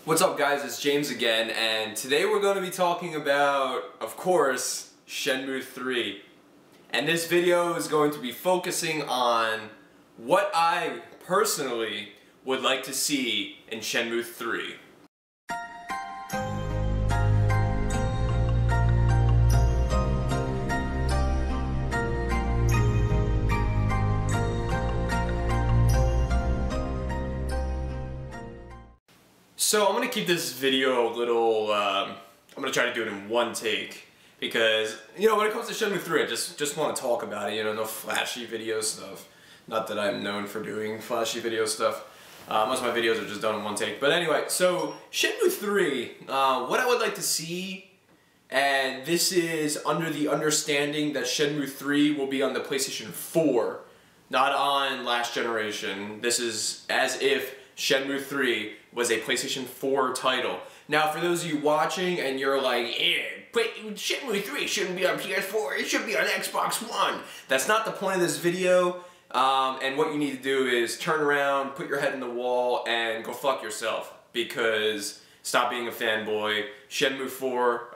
What's up guys, it's James again, and today we're going to be talking about, of course, Shenmue 3. And this video is going to be focusing on what I personally would like to see in Shenmue 3. So I'm going to keep this video a little, I'm going to try to do it in one take, because, you know, when it comes to Shenmue 3, I just want to talk about it, you know, no flashy video stuff. Not that I'm known for doing flashy video stuff. Most of my videos are just done in one take. But anyway, so Shenmue 3, what I would like to see, and this is under the understanding that Shenmue 3 will be on the PlayStation 4, not on last generation. This is as if Shenmue 3 was a PlayStation 4 title. Now, for those of you watching and you're like, yeah, Shenmue 3 shouldn't be on PS4, it should be on Xbox One. That's not the point of this video, and what you need to do is turn around, put your head in the wall, and go fuck yourself, because stop being a fanboy. Shenmue 4,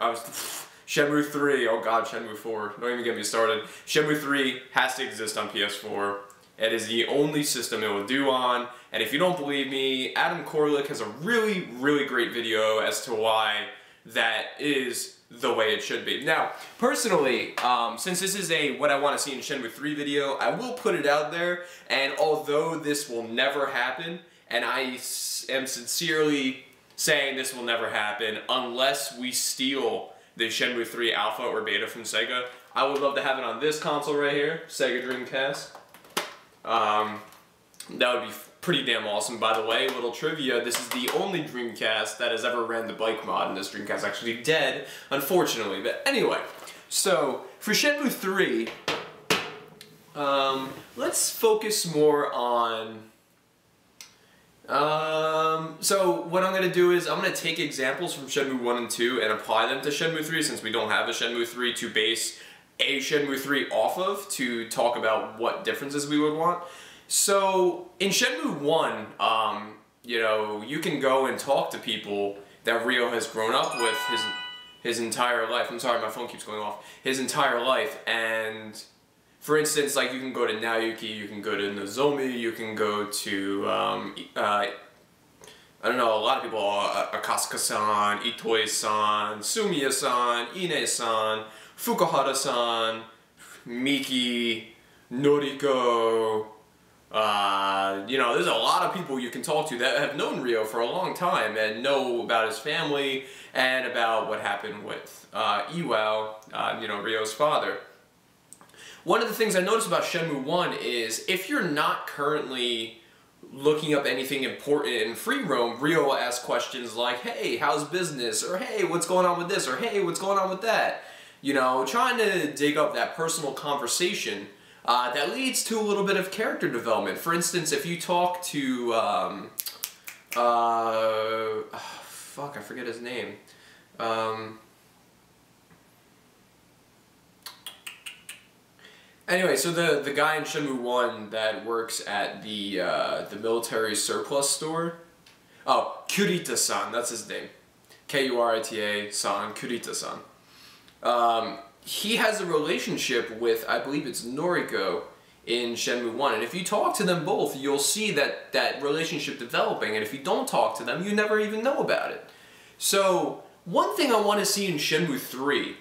Shenmue 3, oh god, Shenmue 4, don't even get me started. Shenmue 3 has to exist on PS4. It is the only system it will do on, and if you don't believe me, Adam Koralik has a really, really great video as to why that is the way it should be. Now, personally, since this is a what I want to see in Shenmue 3 video, I will put it out there, and although this will never happen, and I am sincerely saying this will never happen unless we steal the Shenmue 3 alpha or beta from Sega, I would love to have it on this console right here, Sega Dreamcast. That would be pretty damn awesome. By the way, little trivia, this is the only Dreamcast that has ever ran the bike mod, and this Dreamcast is actually dead, unfortunately. But anyway, so for Shenmue 3, let's focus more on... so what I'm going to do is I'm going to take examples from Shenmue 1 and 2 and apply them to Shenmue 3, since we don't have a Shenmue 3 to base a Shenmue 3 off of, to talk about what differences we would want. So in Shenmue 1, you know, you can go and talk to people that Ryo has grown up with his entire life. I'm sorry, my phone keeps going off. His entire life, and for instance, like, you can go to Naoki, you can go to Nozomi, you can go to I don't know, a lot of people, Akasuka-san, Itoi-san, Sumiya-san, Ine-san, Fukuhara-san, Miki, Noriko, you know, there's a lot of people you can talk to that have known Ryo for a long time and know about his family and about what happened with Iwao, you know, Ryo's father. One of the things I noticed about Shenmue 1 is if you're not currently looking up anything important in free roam, Ryo will ask questions like, hey, how's business? Or hey, what's going on with this? Or hey, what's going on with that? You know, trying to dig up that personal conversation that leads to a little bit of character development. For instance, if you talk to, fuck, I forget his name. Anyway, so the guy in Shenmue 1 that works at the military surplus store, oh, Kurita-san, that's his name. Kurita-san, Kurita-san. He has a relationship with, I believe it's Noriko in Shenmue 1, and if you talk to them both, you'll see that relationship developing, and if you don't talk to them, you never even know about it. So, one thing I want to see in Shenmue 3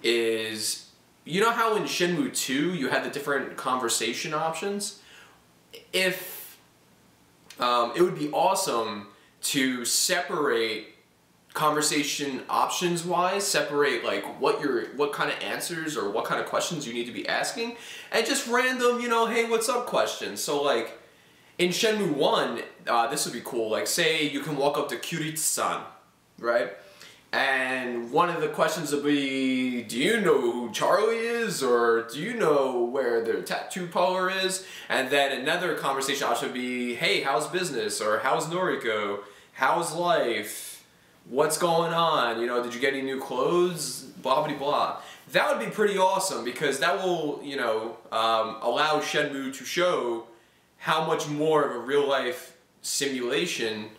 is, you know how in Shenmue 2 you had the different conversation options? If, it would be awesome to separate conversation options wise, separate like what kind of answers or what kind of questions you need to be asking, and just random, you know, hey, what's up questions. So like in Shenmue 1, this would be cool, like say you can walk up to Kurita-san, right? And one of the questions would be, do you know who Charlie is? Or do you know where their tattoo parlor is? And then another conversation option would be, hey, how's business? Or how's Noriko? How's life? What's going on? You know, did you get any new clothes? Blah, blah, blah. That would be pretty awesome, because that will, you know, allow Shenmue to show how much more of a real-life simulation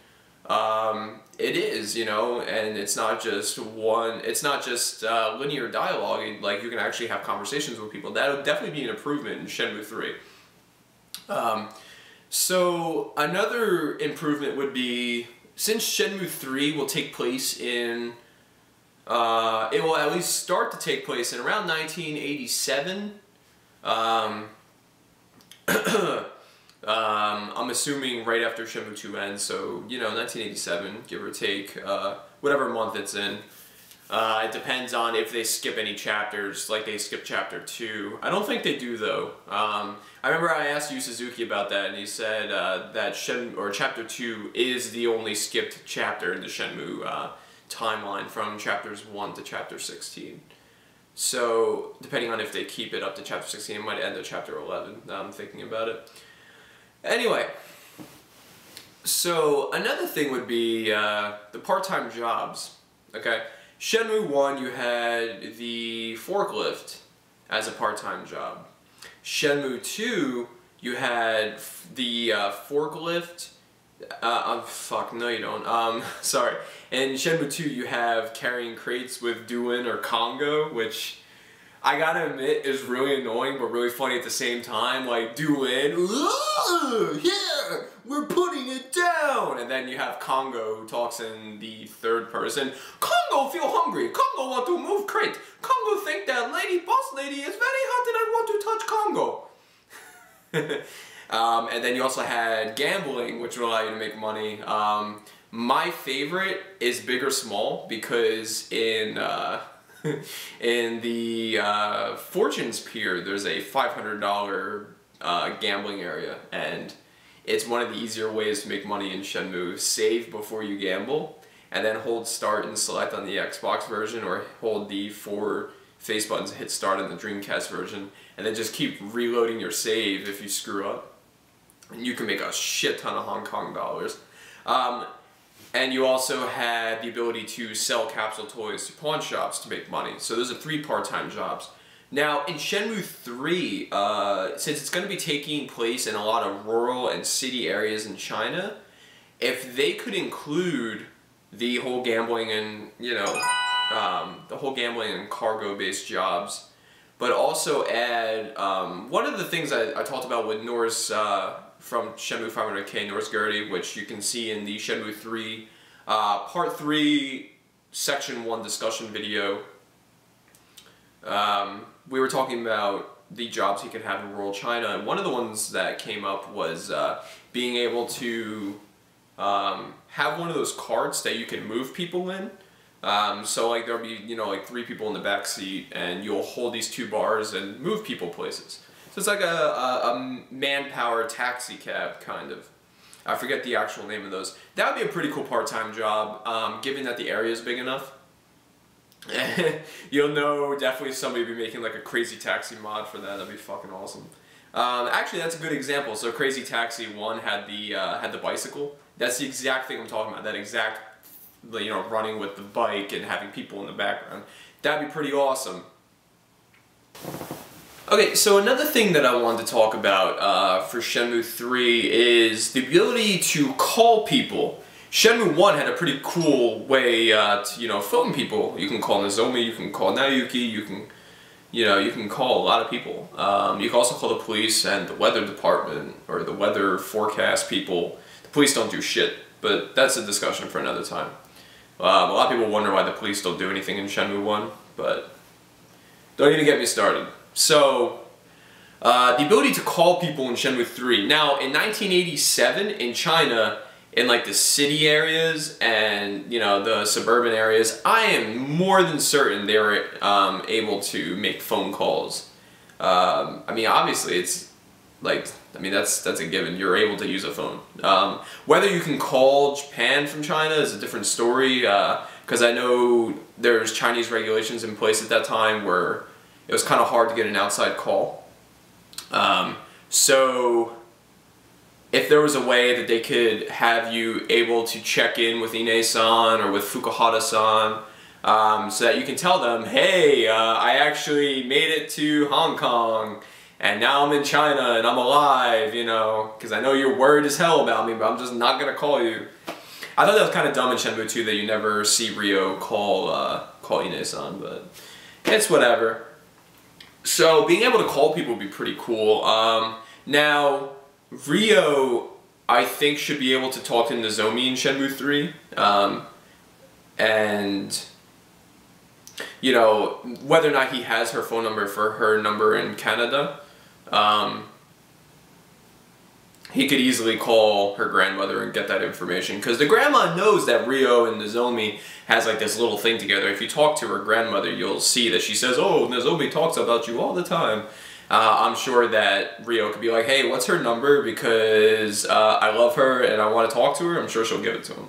it is, you know, and it's not just linear dialogue. Like, you can actually have conversations with people. That would definitely be an improvement in Shenmue 3. So another improvement would be, since Shenmue 3 will take place in, it will at least start to take place in around 1987. I'm assuming right after Shenmue 2 ends, so, you know, 1987, give or take, whatever month it's in. It depends on if they skip any chapters, like they skip Chapter 2. I don't think they do, though. I remember I asked Yu Suzuki about that, and he said that Chapter 2 is the only skipped chapter in the Shenmue timeline from Chapters 1 to Chapter 16. So, depending on if they keep it up to Chapter 16, it might end at Chapter 11, now I'm thinking about it. Anyway, so another thing would be the part-time jobs, okay? Shenmue 1, you had the forklift as a part-time job. Shenmue 2, you had the forklift, fuck, no you don't, sorry. In Shenmue 2, you have carrying crates with Duin or Congo, which I gotta admit is really annoying but really funny at the same time. Like, Duin, yeah, we're putting it down! And then you have Congo who talks in the third person. Congo feel hungry, Congo want to move crate, Congo think that boss lady is very hot and I want to touch Congo. And then you also had gambling, which will allow you to make money. My favorite is Big or Small, because in the Fortunes Pier, there's a $500 gambling area, and it's one of the easier ways to make money in Shenmue. Save before you gamble, and then hold start and select on the Xbox version, or hold the 4 face buttons and hit start on the Dreamcast version, and then just keep reloading your save if you screw up. And you can make a shit ton of Hong Kong dollars. And you also had the ability to sell capsule toys to pawn shops to make money. So those are 3 part-time jobs. Now, in Shenmue 3, since it's going to be taking place in a lot of rural and city areas in China, if they could include the whole gambling and, you know, the whole gambling and cargo-based jobs, but also add, one of the things I talked about with Norse, from Shenmue 500K, Norse Gertie, which you can see in the Shenmue 3 Part 3 Section 1 discussion video. We were talking about the jobs he could have in rural China, and one of the ones that came up was being able to have one of those carts that you can move people in. So like there'll be, you know, like 3 people in the back seat, and you'll hold these 2 bars and move people places. So it's like a manpower taxi cab, kind of. I forget the actual name of those. That would be a pretty cool part-time job, given that the area is big enough. You'll know definitely somebody would be making like a Crazy Taxi mod for that. That'd be fucking awesome. Actually, that's a good example. So Crazy Taxi 1 had the bicycle. That's the exact thing I'm talking about. That exact, you know, running with the bike and having people in the background. That'd be pretty awesome. Okay, so another thing that I wanted to talk about for Shenmue 3 is the ability to call people. Shenmue 1 had a pretty cool way to, you know, phone people. You can call Nozomi, you can call Naoyuki, you can call a lot of people. You can also call the police and the weather department, or the weather forecast people. The police don't do shit, but that's a discussion for another time. A lot of people wonder why the police don't do anything in Shenmue 1, but don't even get me started. So, the ability to call people in Shenmue 3. Now, in 1987, in China, in like the city areas and, you know, the suburban areas, I am more than certain they were able to make phone calls. I mean, obviously, it's like, I mean, that's a given. You're able to use a phone. Whether you can call Japan from China is a different story, because I know there's Chinese regulations in place at that time where it was kind of hard to get an outside call. So if there was a way that they could have you able to check in with Ine-san or with Fukuhara-san, so that you can tell them, hey, I actually made it to Hong Kong, and now I'm in China and I'm alive, you know, because I know you're worried as hell about me, but I'm just not going to call you. I thought that was kind of dumb in Shenmue 2 that you never see Ryo call Ine-san, but it's whatever. So being able to call people would be pretty cool. Now, Ryo, I think, should be able to talk to Nozomi in Shenmue 3. And, you know, whether or not he has her phone number for her number in Canada, he could easily call her grandmother and get that information. Because the grandma knows that Ryo and Nozomi has like this little thing together. If you talk to her grandmother, you'll see that she says, oh, Nozomi talks about you all the time. I'm sure that Ryo could be like, hey, what's her number? Because I love her and I want to talk to her. I'm sure she'll give it to him.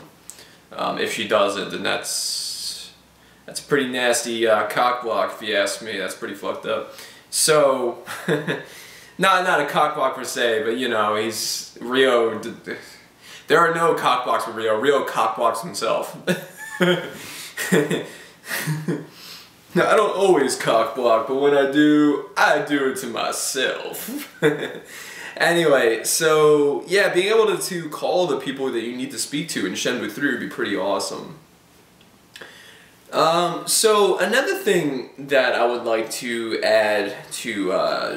If she doesn't, then that's a pretty nasty cock block, if you ask me. That's pretty fucked up. So, not a cock block per se, but you know, he's Ryo. There are no cock blocks with Ryo. Ryo cock blocks himself. Now, I don't always cock block, but when I do it to myself. Anyway, so yeah, being able to call the people that you need to speak to in Shenmue 3 would be pretty awesome. So another thing that I would like to add to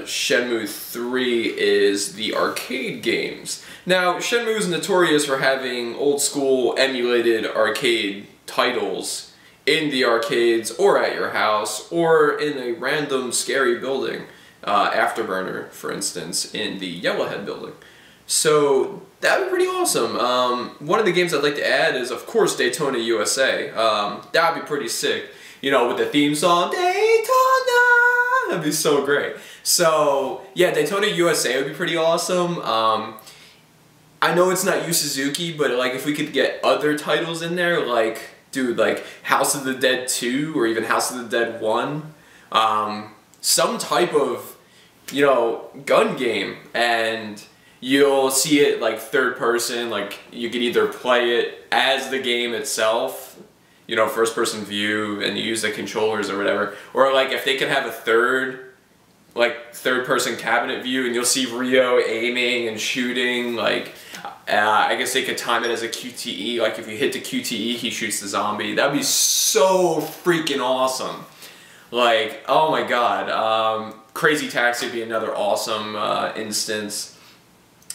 Shenmue 3 is the arcade games. Now, Shenmue is notorious for having old school emulated arcade titles in the arcades or at your house or in a random scary building. Afterburner, for instance, in the Yellowhead building. So that would be pretty awesome. One of the games I'd like to add is, of course, Daytona USA. That would be pretty sick. You know, with the theme song, Daytona! That'd be so great. So, yeah, Daytona USA would be pretty awesome. I know it's not Yu Suzuki, but like if we could get other titles in there, like, dude, like House of the Dead 2 or even House of the Dead 1. Some type of, you know, gun game, and you'll see it like third person, like you could either play it as the game itself, you know, first person view, and you use the controllers or whatever, or like if they could have a third person cabinet view and you'll see Ryo aiming and shooting, like I guess they could time it as a QTE, like if you hit the QTE he shoots the zombie. That'd be so freaking awesome. Like, oh my god, Crazy Taxi would be another awesome instance.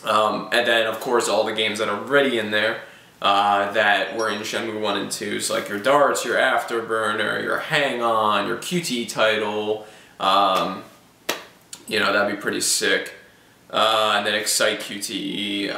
And then, of course, all the games that are already in there that were in Shenmue 1 and 2. So like your Darts, your Afterburner, your Hang On, your QTE title. You know, that'd be pretty sick. And then Excite QTE.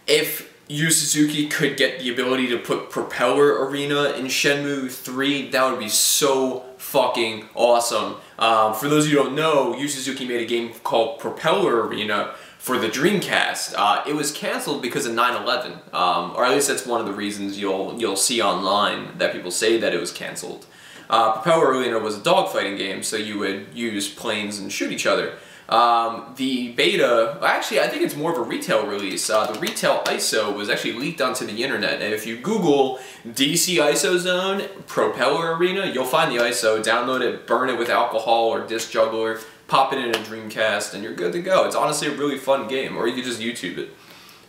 If Yu Suzuki could get the ability to put Propeller Arena in Shenmue 3, that would be so fucking awesome. For those of you who don't know, Yu Suzuki made a game called Propeller Arena for the Dreamcast. It was canceled because of 9/11, or at least that's one of the reasons you'll see online that people say that it was canceled. Propeller Arena was a dogfighting game, so you would use planes and shoot each other. The beta, actually I think it's more of a retail release. The retail ISO was actually leaked onto the internet, and if you Google DC ISO Zone Propeller Arena, you'll find the ISO, download it, burn it with alcohol or disc juggler, pop it in a Dreamcast, and you're good to go. It's honestly a really fun game, or you could just YouTube it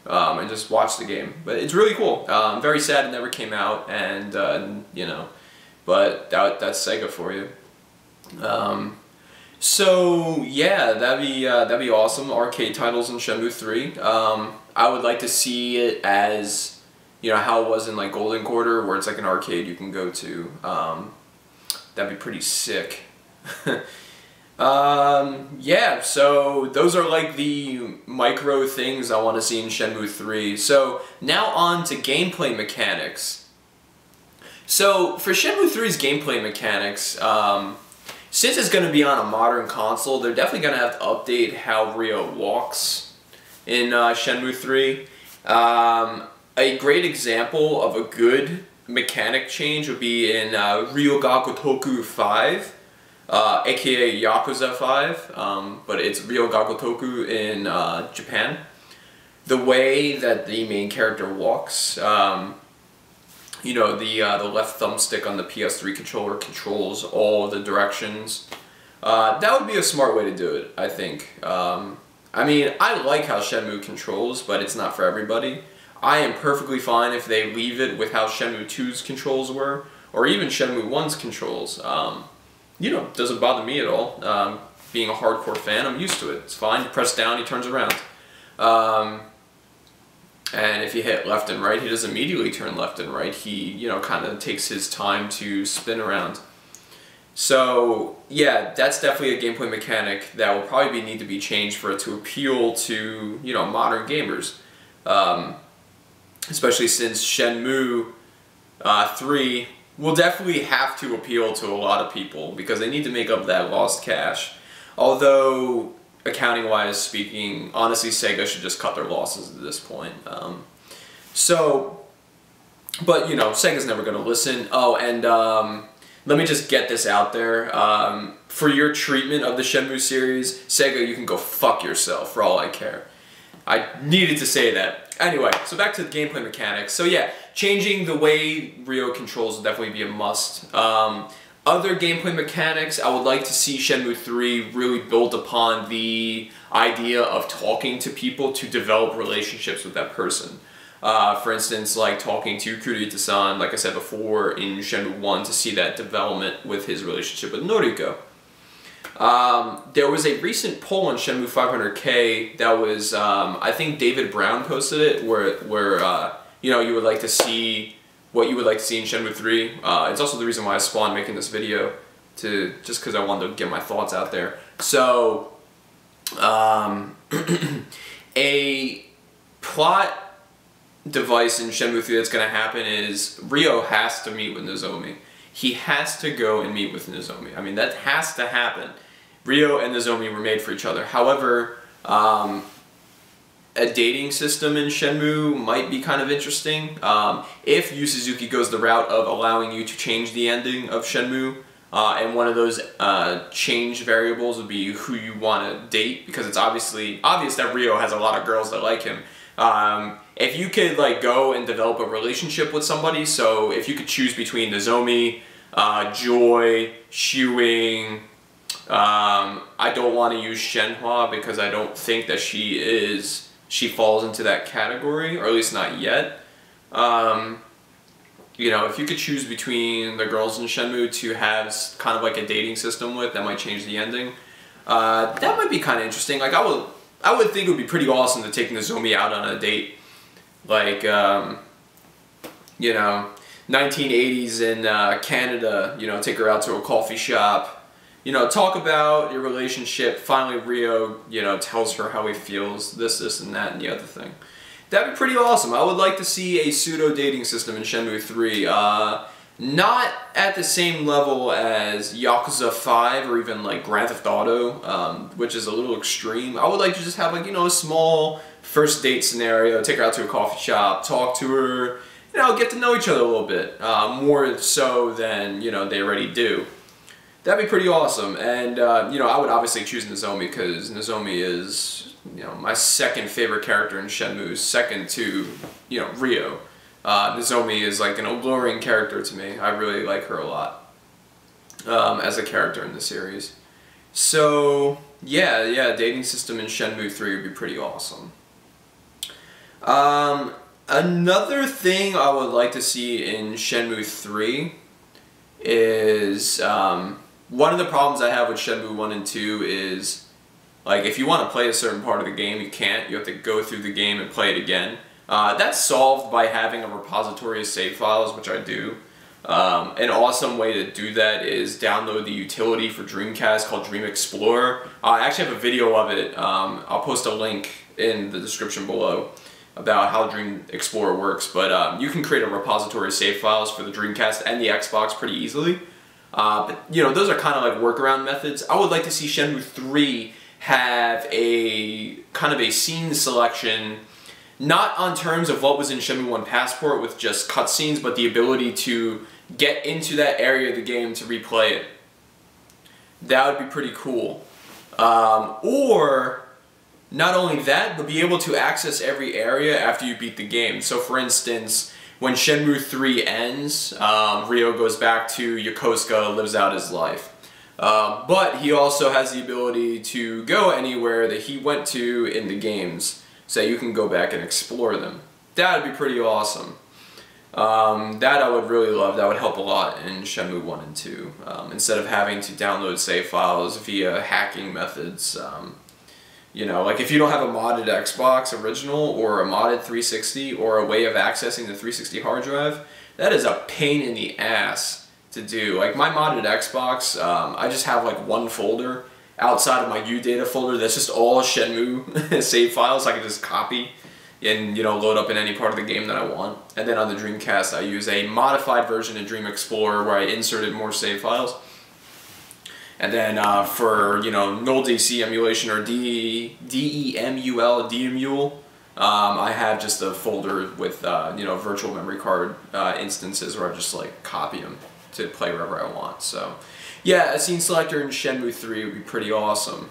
and just watch the game. But it's really cool. Very sad it never came out, and you know, but that's Sega for you. So yeah, that'd be awesome. Arcade titles in Shenmue 3. I would like to see it as, you know, how it was in like Golden Quarter, where it's like an arcade you can go to. That'd be pretty sick. Yeah, so those are like the micro things I want to see in Shenmue 3. So now on to gameplay mechanics. So for Shenmue 3's gameplay mechanics, since it's going to be on a modern console, they're definitely going to have to update how Ryo walks in Shenmue 3. A great example of a good mechanic change would be in Ryoga Gotoku 5, aka Yakuza 5, but it's Ryoga Gotoku in Japan. The way that the main character walks, you know, the left thumbstick on the PS3 controller controls all the directions. That would be a smart way to do it, I think. I mean, I like how Shenmue controls, but it's not for everybody. I am perfectly fine if they leave it with how Shenmue 2's controls were, or even Shenmue 1's controls. You know, doesn't bother me at all. Being a hardcore fan, I'm used to it. It's fine. You press down, he turns around. And if you hit left and right, he doesn't immediately turn left and right. He, you know, kind of takes his time to spin around. So, yeah, that's definitely a gameplay mechanic that will probably need to be changed for it to appeal to, you know, modern gamers. Especially since Shenmue 3 will definitely have to appeal to a lot of people because they need to make up that lost cash. Although, accounting-wise speaking, honestly, Sega should just cut their losses at this point. But, you know, Sega's never going to listen. Oh, and let me just get this out there. For your treatment of the Shenmue series, Sega, you can go fuck yourself for all I care. I needed to say that. Anyway, so back to the gameplay mechanics. So yeah, changing the way Ryo controls will definitely be a must. Other gameplay mechanics, I would like to see Shenmue 3 really build upon the idea of talking to people to develop relationships with that person. For instance, like talking to Kurita-san, like I said before, in Shenmue 1 to see that development with his relationship with Noriko. There was a recent poll on Shenmue 500K that was, I think David Brown posted it, where you know, you would like to see what you would like to see in Shenmue 3. It's also the reason why I spawned making this video, just because I wanted to get my thoughts out there. So, a plot device in Shenmue 3 that's going to happen is Ryo has to meet with Nozomi. He has to go and meet with Nozomi. I mean, that has to happen. Ryo and Nozomi were made for each other. However, a dating system in Shenmue might be kind of interesting. If Yu Suzuki goes the route of allowing you to change the ending of Shenmue, and one of those change variables would be who you want to date, because it's obvious that Ryo has a lot of girls that like him. If you could like go and develop a relationship with somebody, so if you could choose between Nozomi, Joy, Shuing, I don't want to use Shenhua because I don't think that she falls into that category, or at least not yet. You know, if you could choose between the girls in Shenmue to have kind of like a dating system with, that might change the ending. That might be kind of interesting. Like I would think it would be pretty awesome to take Nozomi out on a date. Like, you know, 1980s in Canada, you know, take her out to a coffee shop, you know, talk about your relationship. Finally, Ryo, you know, tells her how he feels, this, and that, and the other thing. That'd be pretty awesome. I would like to see a pseudo-dating system in Shenmue 3. Not at the same level as Yakuza 5 or even like Grand Theft Auto, which is a little extreme. I would like to just have like, you know, a small first date scenario, take her out to a coffee shop, talk to her, you know, get to know each other a little bit, more so than, you know, they already do. That'd be pretty awesome. And, you know, I would obviously choose Nozomi because Nozomi is, you know, my second favorite character in Shenmue, second to, you know, Ryo. Nozomi is like an alluring character to me. I really like her a lot as a character in the series. So, yeah, dating system in Shenmue 3 would be pretty awesome. Another thing I would like to see in Shenmue 3 is, one of the problems I have with Shenmue 1 and 2 is, like, if you want to play a certain part of the game, you can't. You have to go through the game and play it again. That's solved by having a repository of save files, which I do. An awesome way to do that is download the utility for Dreamcast called Dream Explorer. I actually have a video of it. I'll post a link in the description below about how Dream Explorer works, but you can create a repository of save files for the Dreamcast and the Xbox pretty easily. But you know, those are kind of like workaround methods. I would like to see Shenmue 3 have a kind of a scene selection, not on terms of what was in Shenmue 1 Passport with just cutscenes, but the ability to get into that area of the game to replay it. That would be pretty cool. Or not only that, but be able to access every area after you beat the game. So for instance, when Shenmue 3 ends, Ryo goes back to Yokosuka, lives out his life. But he also has the ability to go anywhere that he went to in the games, so you can go back and explore them. that would be pretty awesome. That I would really love. That would help a lot in Shenmue 1 and 2. Instead of having to download save files via hacking methods. You know, like if you don't have a modded Xbox original or a modded 360 or a way of accessing the 360 hard drive, that is a pain in the ass to do. Like my modded Xbox, I just have like one folder outside of my UData folder that's just all Shenmue save files I can just copy and, you know, load up in any part of the game that I want. And then on the Dreamcast I use a modified version of Dream Explorer where I inserted more save files. And then for, you know, null DC emulation or DEMUL, I have just a folder with, you know, virtual memory card instances where I just like copy them to play wherever I want. So yeah, a scene selector in Shenmue 3 would be pretty awesome.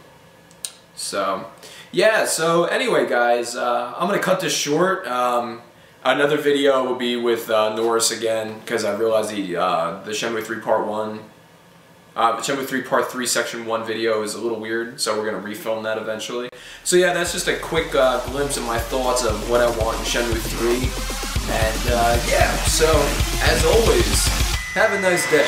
So yeah, so anyway guys, I'm going to cut this short. Another video will be with Norris again, because I realized the Shenmue 3 Part 1, Shenmue 3 Part 3 Section 1 video is a little weird, so we're going to refilm that eventually. So yeah, that's just a quick glimpse of my thoughts of what I want in Shenmue 3. And yeah, so as always, have a nice day.